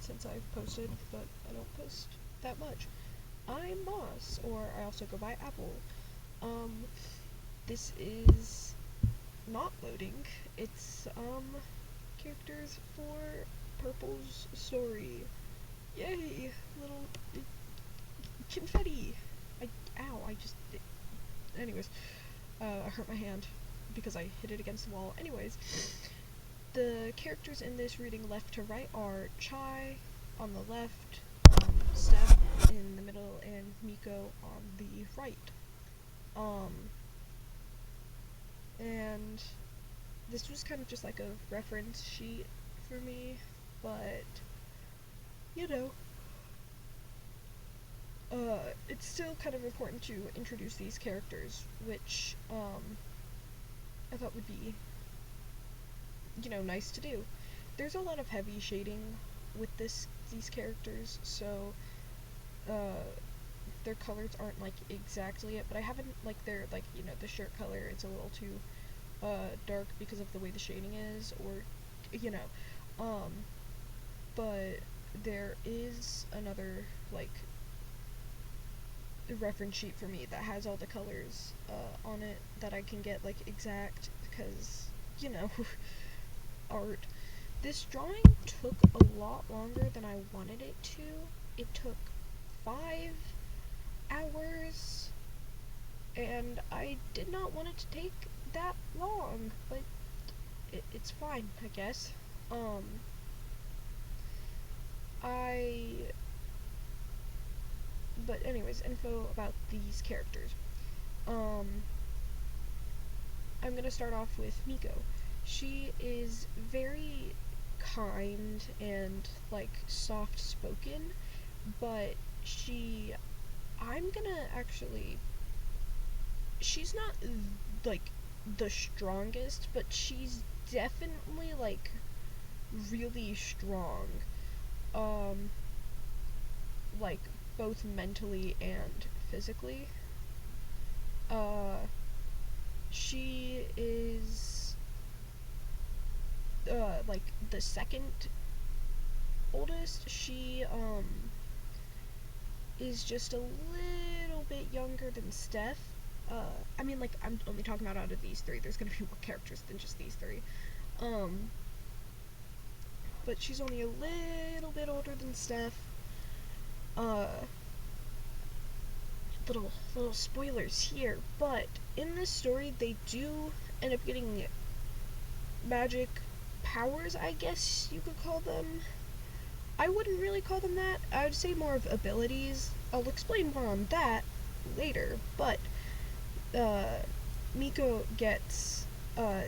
since I've posted, but I don't post that much. I'm Moss, or I also go by Apple. Um, this is not loading. It's, characters for Purple's story. Yay! Little confetti! Ow, anyways, I hurt my hand because I hit it against the wall. Anyways, the characters in this reading left to right are Chai on the left, Steph in the middle, and Miko on the right. And this was kind of just like a reference sheet for me, but, you know, it's still kind of important to introduce these characters, which, I thought would be, nice to do. There's a lot of heavy shading with these characters, so, their colors aren't, like, exactly it, but I haven't, like, the shirt color, it's a little too, dark because of the way the shading is, or, but there is another, like, reference sheet for me that has all the colors, on it that I can get, like, exact, because, art. This drawing took a lot longer than I wanted it to. It took 5 hours, and I did not want it to take that long, but it's fine, I guess. But anyways, info about these characters. I'm gonna start off with Miko. She is very kind and, like, soft-spoken, but I'm gonna actually, she's not, like, the strongest, but she's definitely, like, really strong. Like, both mentally and physically. She is, like, the second oldest. She, is just a little bit younger than Steph. I mean, like, I'm only talking about out of these 3. There's gonna be more characters than just these 3. But she's only a little bit older than Steph. Little spoilers here, but in this story they do end up getting magic powers, I guess you could call them. I wouldn't really call them that. I would say more of abilities. I'll explain more on that later, but Miko gets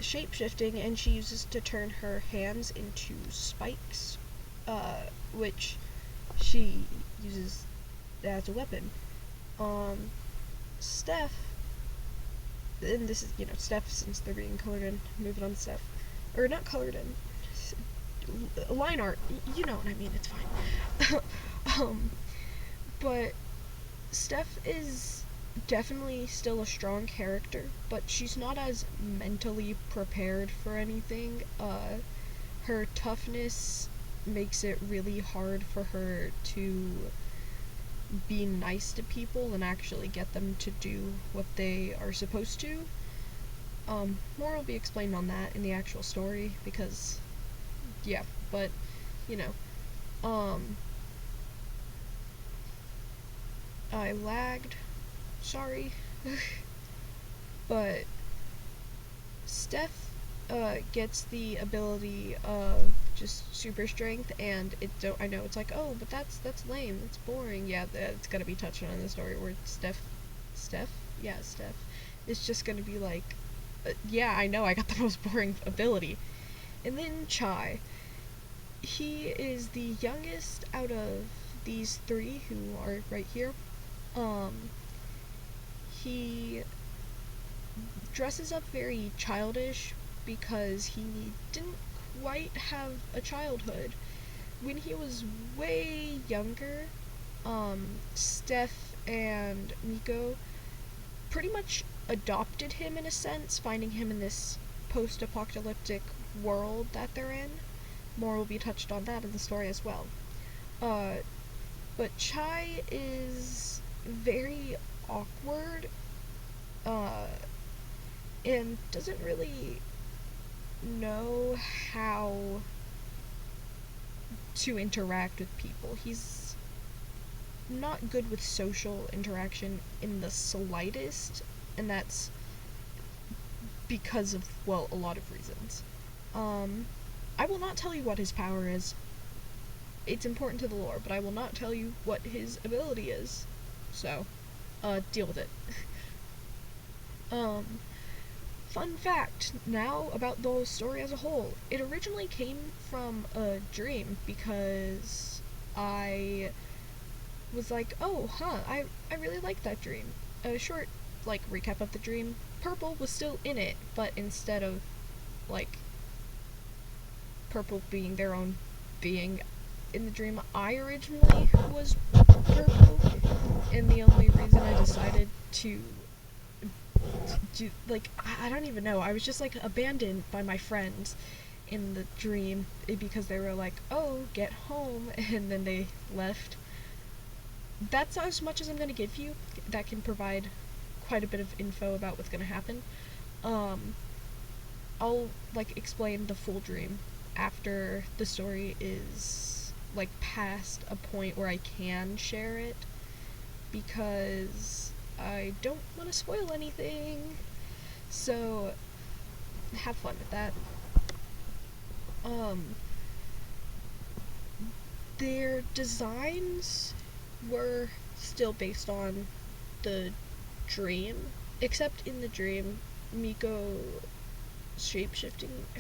shape-shifting, and she uses to turn her hands into spikes, which she uses as a weapon. Steph, and this is, Steph, since they're being colored in, moving on to Steph, or not colored in, line art, you know what I mean, it's fine. But Steph is definitely still a strong character, but she's not as mentally prepared for anything. Her toughness makes it really hard for her to be nice to people and actually get them to do what they are supposed to. More will be explained on that in the actual story, because, yeah, but, I lagged, sorry, but Steph, gets the ability of just super strength, and I know it's like, oh, but that's lame, that's boring. Yeah, it's gonna be touched on in the story where Steph, yeah, Steph, is just gonna be like, yeah, I know, I got the most boring ability. And then Chai, he is the youngest out of these 3 who are right here. He dresses up very childish because he didn't quite have a childhood. When he was way younger, Steph and Miko pretty much adopted him in a sense, finding him in this post-apocalyptic world that they're in. More will be touched on that in the story as well. Uh, but Chai is very awkward, uh, and doesn't really know how to interact with people. He's not good with social interaction in the slightest, and that's because of, well, a lot of reasons. Um, I will not tell you what his power is. It's important to the lore, but I will not tell you what his ability is. So, deal with it. um, Fun fact now about the story as a whole. It originally came from a dream because I was like, oh, I really like that dream. A short, like, recap of the dream. Purple was still in it, but instead of, like, Purple being their own being in the dream, I originally was Purple, and the only reason I decided to do, like, I don't even know, I was just, like, abandoned by my friends in the dream because they were like, oh, get home, and then they left. That's as much as I'm gonna give you. That can provide quite a bit of info about what's gonna happen. Um, I'll, like, explain the full dream after the story is, like, past a point where I can share it, because I don't want to spoil anything. So, have fun with that. Um, their designs were still based on the dream, except in the dream, Miko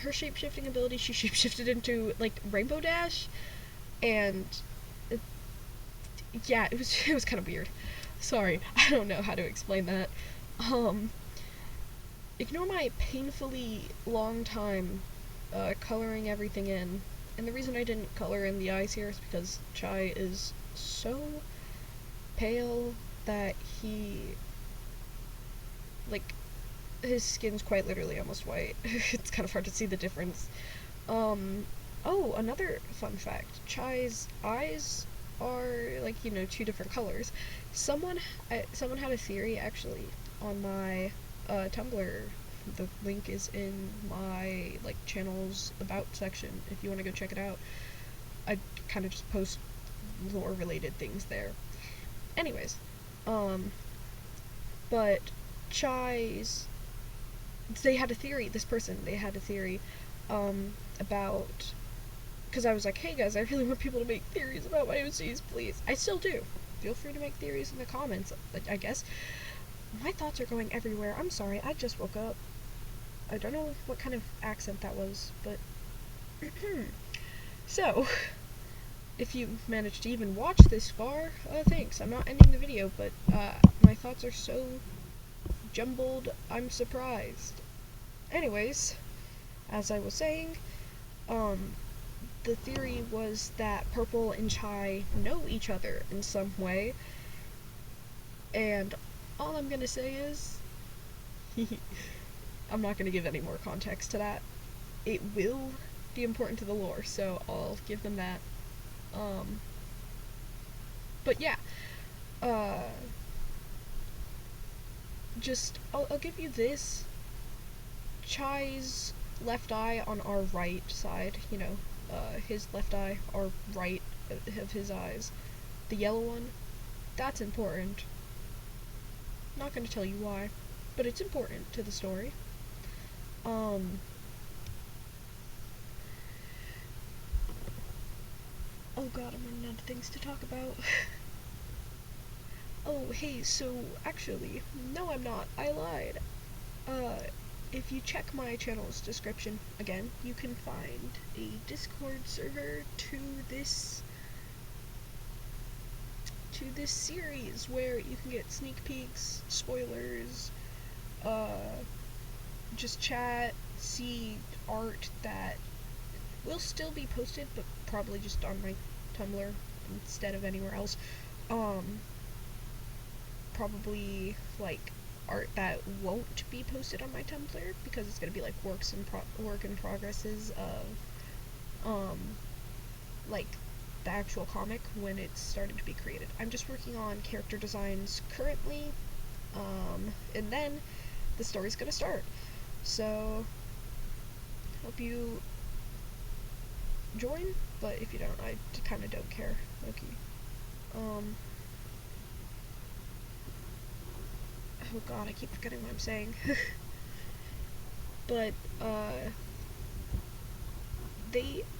her shape-shifting ability, she shape-shifted into, like, Rainbow Dash, and it, yeah, it was kind of weird. Sorry, I don't know how to explain that. Um, Ignore my painfully long time coloring everything in. And the reason I didn't color in the eyes here is because Chai is so pale that like, his skin's quite literally almost white. It's kind of hard to see the difference. Oh, another fun fact. Chai's eyes are, like, two different colors. Someone had a theory, actually, on my Tumblr. The link is in my, like, channel's about section if you want to go check it out. I kind of just post lore related things there. Anyways, but Chai's they had a theory. They had a theory about, because I was like, hey guys, I really want people to make theories about my OCs, please. I still do. Feel free to make theories in the comments, I guess. My thoughts are going everywhere. I'm sorry, I just woke up. I don't know what kind of accent that was, but... So, if you managed to even watch this far, thanks. I'm not ending the video, but my thoughts are so jumbled, I'm surprised. Anyways, as I was saying, the theory was that Purple and Chai know each other in some way, and all I'm gonna say is, I'm not gonna give any more context to that. It will be important to the lore, so I'll give them that. But yeah, I'll give you this. Chai's left eye on our right side, his left eye, our right of his eyes, the yellow one, that's important. Not gonna tell you why, but it's important to the story. Oh god, I'm running out of things to talk about. Oh, hey, so, actually, no I'm not, I lied. If you check my channel's description, again, you can find a Discord server to this series where you can get sneak peeks, spoilers, just chat, see art that will still be posted, but probably just on my Tumblr instead of anywhere else. Probably, like, art that won't be posted on my Tumblr because it's gonna be like work in progresses of like the actual comic when it's starting to be created. I'm just working on character designs currently, and then the story's gonna start. So, hope you join, but if you don't, I kind of don't care. Okay. Oh god, I keep forgetting what I'm saying. But,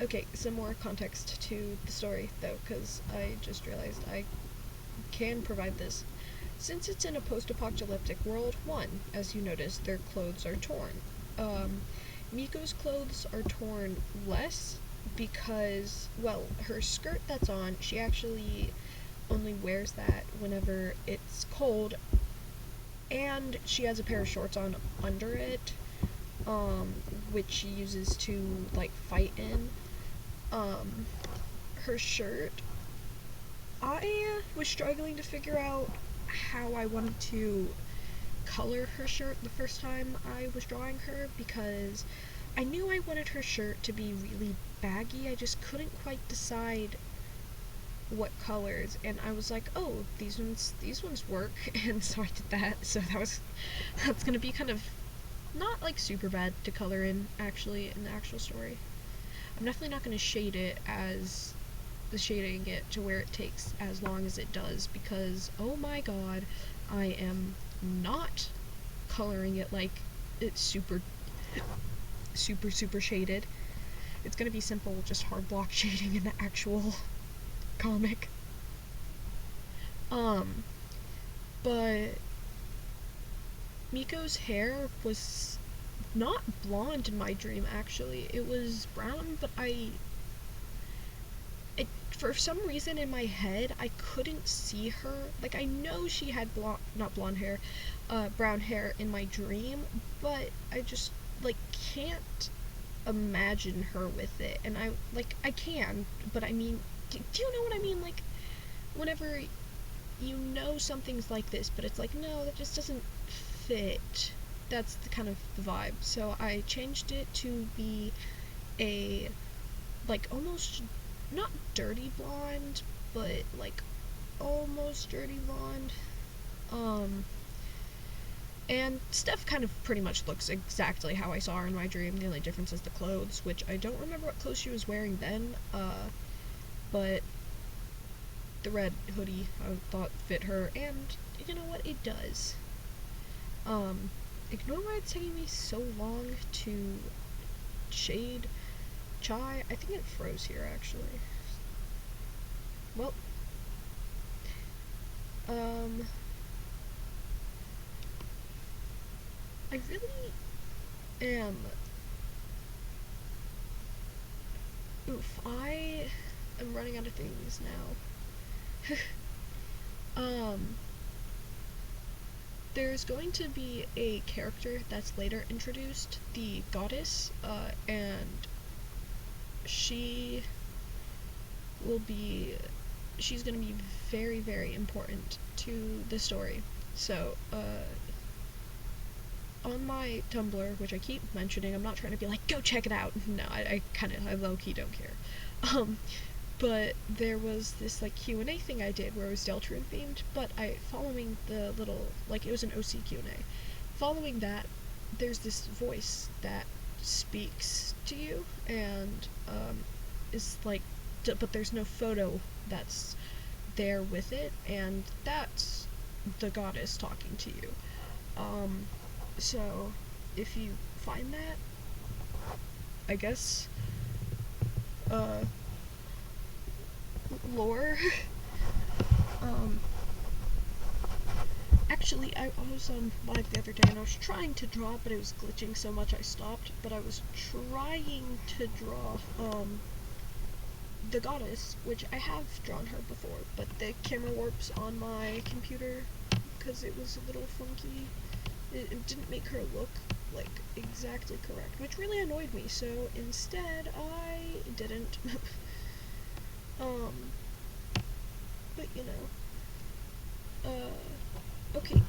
okay, some more context to the story, though, because I just realized I can provide this. Since it's in a post-apocalyptic world, one, as you notice, their clothes are torn. Miko's clothes are torn less because, well, her skirt that's on, she actually only wears that whenever it's cold, and she has a pair of shorts on under it, which she uses to, like, fight in. Her shirt, I was struggling to figure out how I wanted to color her shirt the first time I was drawing her, because I knew I wanted her shirt to be really baggy. I just couldn't quite decide what colors, and I was like, oh, these ones work, and so I did that. So that's gonna be kind of not like super bad to color in actually in the actual story. I'm definitely not gonna shading it to where it takes as long as it does, because oh my god, I am not coloring it like it's super shaded. It's gonna be simple, just hard block shading in the actual comic. But Miko's hair was not blonde in my dream, actually. It was brown, but for some reason in my head, I couldn't see her. Like, I know she had brown hair in my dream, but I just, like, can't imagine her with it. And I can, but I mean, do you know what I mean? Like, whenever you know something's like this, but it's like, no, that just doesn't fit. That's the kind of the vibe. So I changed it to be a, like, almost, not dirty blonde, but, like, almost dirty blonde. And Steph kind of pretty much looks exactly how I saw her in my dream. The only difference is the clothes, which I don't remember what clothes she was wearing then, but the red hoodie I thought fit her, and you know what, it does. Ignore why it's taking me so long to shade Chai. I think it froze here, actually. Well, I really am. Oof, I am running out of things now. There's going to be a character that's later introduced, the goddess, and she's gonna be very, very important to the story. So, on my Tumblr, which I keep mentioning, I'm not trying to be like, go check it out. No, I low-key don't care. But there was this, like, Q&A thing I did where it was Deltarune themed, but following the little, like, it was an OC Q&A. Following that, there's this voice that speaks to you, and, is, like, but there's no photo that's there with it, and that's the goddess talking to you. So, if you find that, I guess, lore. Actually, I was on live the other day and I was trying to draw, but it was glitching so much I stopped. But I was trying to draw, the goddess, which I have drawn her before, but the camera warps on my computer because it was a little funky. It didn't make her look, like, exactly correct, which really annoyed me, so instead I didn't. But you know, okay,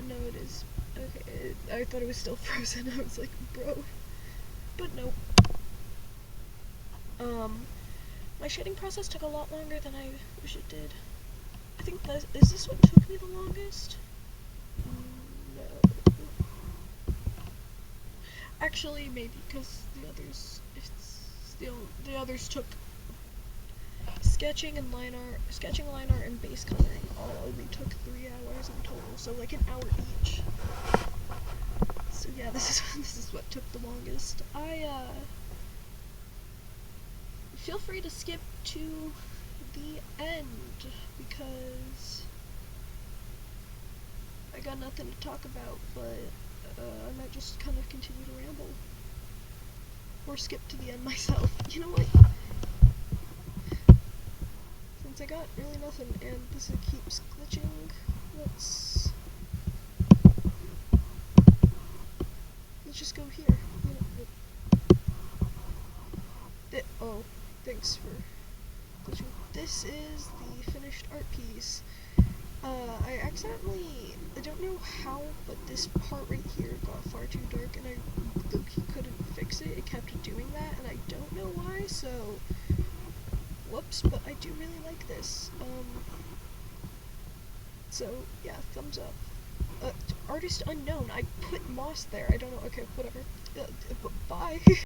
no it is, okay, I thought it was still frozen, I was like, bro, but nope. My my shading process took a lot longer than I wish it did. I think is this what took me the longest? No. Actually, maybe, because the others took sketching, line art, and base coloring all only took 3 hours in total, so like an hour each. So yeah, this is what took the longest. Feel free to skip to the end, because I got nothing to talk about, but I might just kind of continue to ramble. Or skip to the end myself. You know what? Since I got really nothing and this keeps glitching, let's just go here. Oh, thanks for glitching. This is the finished art piece. I don't know how, but this part right here got far too dark and I low-key couldn't fix it. It kept doing that and I don't know why, so whoops, but I do really like this. So yeah, thumbs up. Artist unknown. I put moss there. I don't know. Okay, whatever. Bye.